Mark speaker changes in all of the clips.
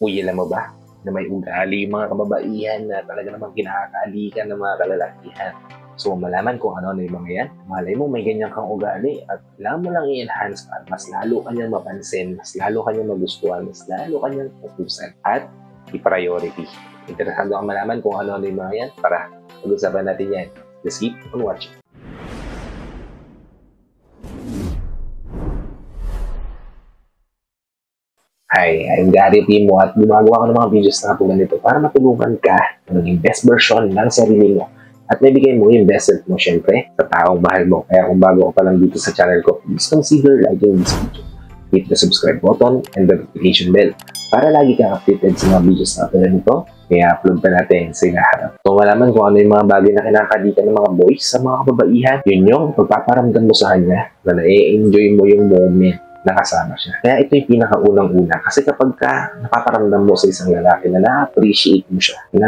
Speaker 1: Uy, alam mo ba na may ugali yung mga kababaihan na talaga namang kinakaalikan ng mga kalalakihan. So, malaman kung ano yung mga yan. Malay mo, may ganyan kang ugali at kailangan mo lang i-enhance para mas lalo kanyang mapansin, mas lalo kanyang magustuhan, mas lalo kanyang pupusan at i-priority. Interesado kang malaman kung ano yung mga yan? Para pag-usapan natin yan. Let's keep on watching. Hi, I'm Gary Timo at gumagawa ko ng mga videos na katulad nito para matulungan ka na maging best version ng sarili mo at maibigay mo yung best self mo syempre sa taong mahal mo. Kaya kung bago ka pa lang dito sa channel ko, please consider liking this video. Hit the subscribe button and the notification bell para lagi kang updated sa mga videos na katulad nito. Kaya upload pa natin sa inaharap. Kung malaman kung ano yung mga bagay na kinakalitan ng mga boys sa mga kababaihan, yun yung pagpaparamdam mo sa kanya na na-enjoy mo yung moment nakasama siya. Kaya ito yung pinakaunang-una. Kasi kapag ka napaparamdam mo sa isang lalaki na na-appreciate mo siya, na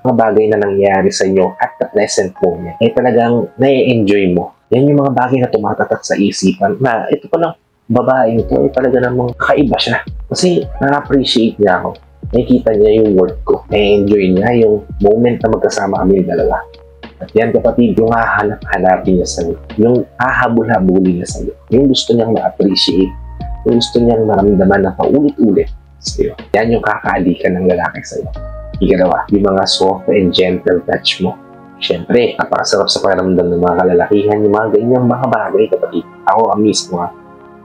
Speaker 1: mga bagay na nangyayari sa inyo at the present moment, eh talagang na-enjoy mo. Yan yung mga bagay na tumatatak sa isipan na ito palang babaeng ito, eh talaga namang kakaiba siya. Kasi na-appreciate niya ako. Nakikita niya yung work ko. Na-enjoy niya yung moment na magkasama kami yung dalawa. At yan kapatid, yung hahanap-hanapin niya sa'yo, yung hahabol-habulin niya sa'yo, yung gusto niyang ma-appreciate, yung gusto niyang maramdaman na paulit-ulit sa'yo. Yan yung kakaalikan ng lalaki sa'yo. Ikalawa, yung mga soft and gentle touch mo. Siyempre, napakasarap sa pakiramdam ng mga kalalakihan, yung mga ganyang mga bagay kapatid. Ako mismo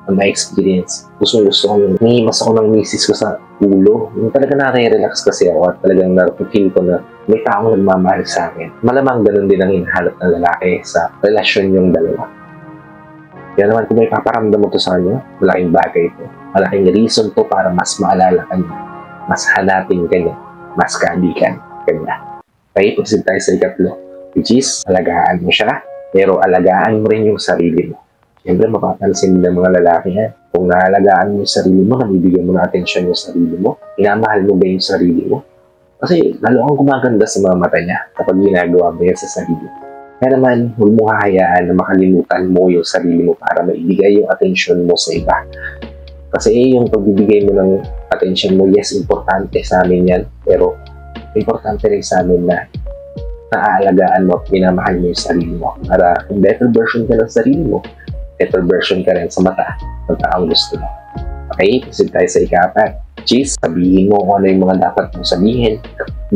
Speaker 1: on my experience, gusto ko yung mas ako ng misis ko sa ulo. Yung talaga nare-relax kasi ako at talagang na-feel ko na may taong nagmamahal sa akin. Malamang ganun din ang hinahanap ng lalaki sa relasyon yung dalawa. Kaya naman kung may paparamdam mo to sa kanya, malaking bagay ito. Malaking reason to para mas maalala ka niya, mas hanapin ka niya, mas kaalikan ka niya. Okay, proceed tayo sa ikatlo, which is, alagaan mo siya, pero alagaan mo rin yung sarili mo. Siyempre, mapapansin ng mga lalaki yan. Kung naalagaan mo yung sarili mo, nabibigyan mo ng atensyon yung sarili mo, inamahal mo ba yung sarili mo? Kasi lalo ang gumaganda sa mga mata niya kapag ginagawa mo yan sa sarili. Kaya naman, huwag mo hahayaan na makalimutan mo yung sarili mo para maibigay yung atensyon mo sa iba. Kasi yung pagbibigay mo ng atensyon mo, yes, importante sa amin yan. Pero importante rin sa amin na naaalagaan mo at minamahal mo yung sarili mo. Para kung better version ka ng sarili mo, better version ka rin sa mata ng taong gusto mo. Okay, kasi tayo sa ika-4. Cheese, sabihin mo kung ano yung mga dapat mong sabihin.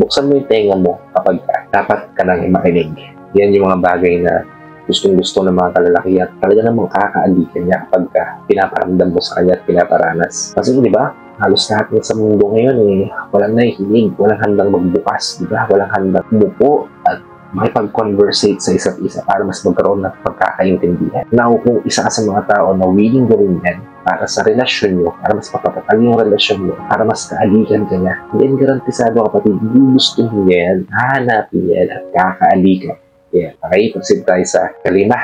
Speaker 1: Buksan mo yung tenga mo kapag dapat ka nang makinig. Yan yung mga bagay na gustong-gusto ng mga kalalaki at talaga namang kakaalikan niya kapag pinaparamdam mo sa kanya at pinaparanas. Kasi di ba, halos lahat sa mundo ngayon walang nahihinig, walang handang magbukas, di ba? Walang handang umupo at makipag-conversate sa isa't isa para mas magkaroon ng pagkakaintindihan. Now, kung isa ka sa mga tao na willing gawin yan para sa relasyon mo, para mas mapapatal yung relasyon mo, para mas kaalikan ka niya, then garantisado kapatid, gusto niya yan, hahanapin yan at kakaalikan. Yeah. Okay, proceed tayo sa kalima,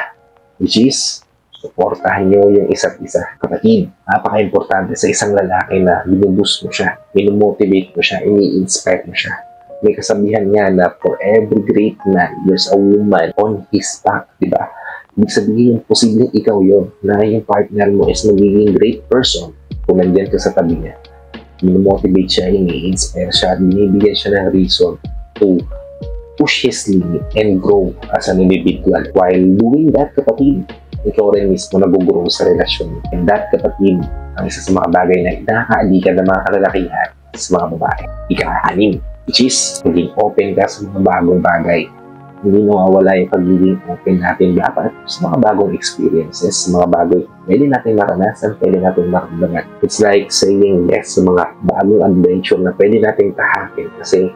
Speaker 1: which is, suportahan nyo yung isa't isa. Kapatid, napaka-importante sa isang lalaki na binuboost mo siya, minumotivate mo siya, ini-inspire mo siya. May kasabihan nga na for every great man, there's a woman on his back, di ba? Ibig sabihin, posibleng ikaw yun, na yung partner mo is magiging great person kung nandyan ka sa tabi niya. Minomotivate siya, ini-inspire siya, binibigyan siya ng reason to push his limit and grow as an individual. While doing that, kapatid, ikaw rin mismo nag-grow sa relasyon. And that, kapatid, ang isa sa mga bagay na nakakaalikan ng mga kalalakihan sa mga babae. Ika-6, which is, maging open ka sa mga bagong bagay. Hindi nawawala yung pagiging open natin dapat sa mga bagong experiences, sa mga bagong pwede natin maranasan, pwede natin maramdaman. It's like saying yes sa mga bagong adventure na pwede natin tahakin kasi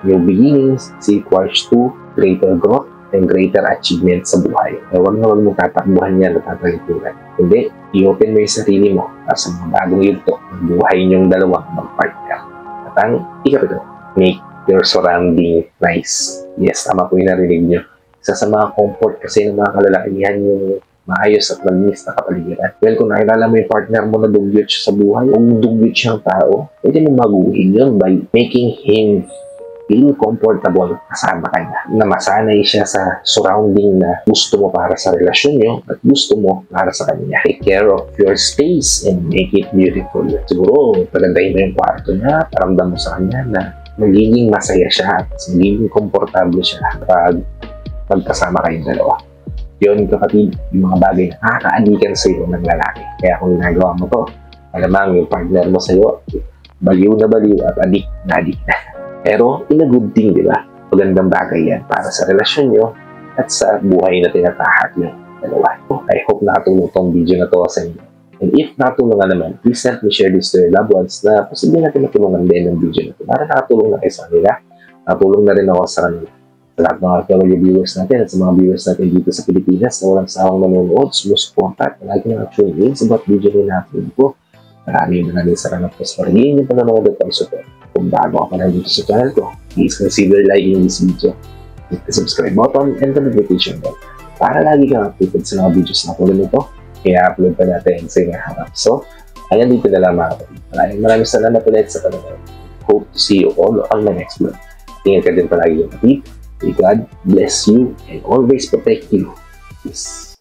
Speaker 1: new beginnings equals to greater growth and greater achievement sa buhay. Eh, huwag mong tatakbuhan yan at tatalikuran. Hindi, i-open mo yung sarili mo sa mga bagong yugto ng buhay niyong dalawang mag-partner. At ang ikapito, make your surrounding nice. Yes, tama po yung narinig nyo. Isa sa mga comfort kasi ng mga kalalakihan yung maayos at malinis na kapaligiran. Well, kung nakilala mo yung partner mo na dugyot siya sa buhay o dugyot siyang tao, pwede mo maguhin yun by making him feel comfortable kasama ka niya, na masanay siya sa surrounding na gusto mo para sa relasyon nyo at gusto mo para sa kanya. Take care of your space and make it beautiful. Siguro, pagandahin mo yung kwarto niya, paramdam mo sa kanya na magiging masaya siya at magiging komportable siya pag magkasama kayong dalawa. Yun, kapatid, yung mga bagay na nakakaalikan sa iyo ng lalaki. Kaya kung ginagawa mo to, alamang yung partner mo sa iyo, baliw na baliw at adik na adik na. Pero, in a good thing, di ba? Magandang bagay yan para sa relasyon nyo at sa buhay na tinatahat nyo dalawa. I hope nakatulong tong video na to sa inyo. And if nakatulong nga naman, please help me share this to your loved ones na posible natin matulungan din ng video na to. Para nakatulong na kayo sa kanila, nakatulong na rin ako sa kanila. Sa lahat ng mga fellow viewers natin at sa mga viewers natin dito sa Pilipinas na walang sawang nanonood, sumusuporta at palagi na tune in sa bawat video na natin po. Maraming salamat po sa pag-iin yung panonood at pag-support. Kung bago ka pa na dito sa channel ko, please consider liking this video. Hit the subscribe button and the notification bell para lagi kang updated sa mga videos na tulad nito. Kaya upload pa natin sa inyong harap. So, ayan dito na lang mga kapatid. Maraming salamat ulit sa panonood. Hope to see you all on my next vlog. Ingat ka din palagi kapatid. May God bless you and always protect you. Peace.